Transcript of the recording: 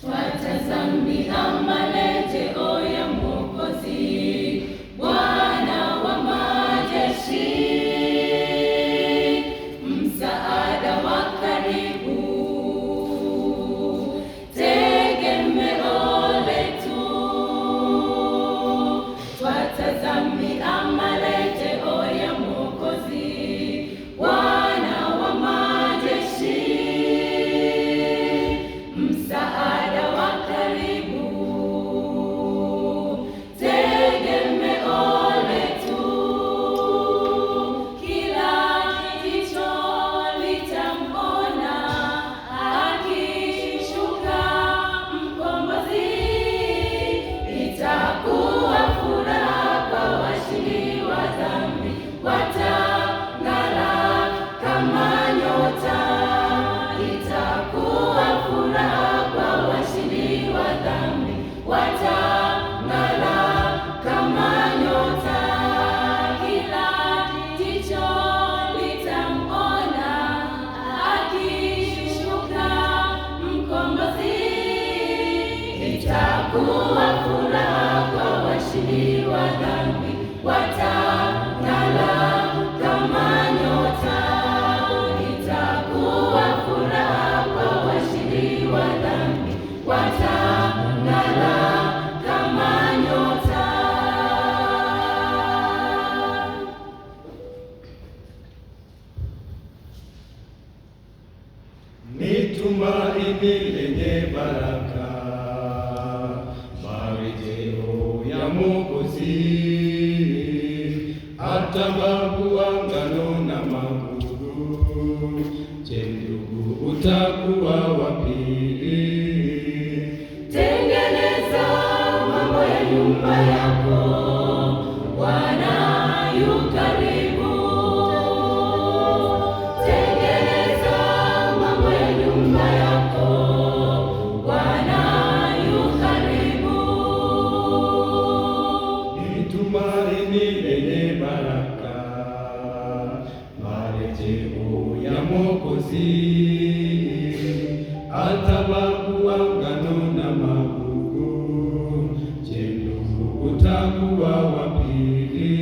Twatazamia marejeo ya Mwokozi, Bwana wa majeshi, msaada wa karibu, tegemeo letu. Twatazamia marejeo ya Mwokozi, Bwana wa majeshi, msaada wa karibu, tegemeo letu. Kila jicho litamwona akishuka Mkombozi. Itakuwa furaha kwa washindi wa dhambi, watang'ara kama nyota. Itakuwa furaha kwa washindi wa dhambi, watang'ara kama nyota. Kila jicho litamwona akishuka Mkombozi. Itakuwa furaha kwa washindi wa dhambi, watang'ara kama nyota. Itakuwa furaha kwa washindi wa dhambi, watang'ara kama nyota. Ni tumaini lenye baraka, marejeo ya Mwokozi. Atabagua ngano na magugu, je, ndugu utakuwa wapi? Tengeneza mambo ya nyumba yako, Bwana yu karibu. Tengeneza mambo ya nyumba yako, Bwana yu karibu. Ni tumaini lenye baraka, marejeo ya Mwokozi. Atabagua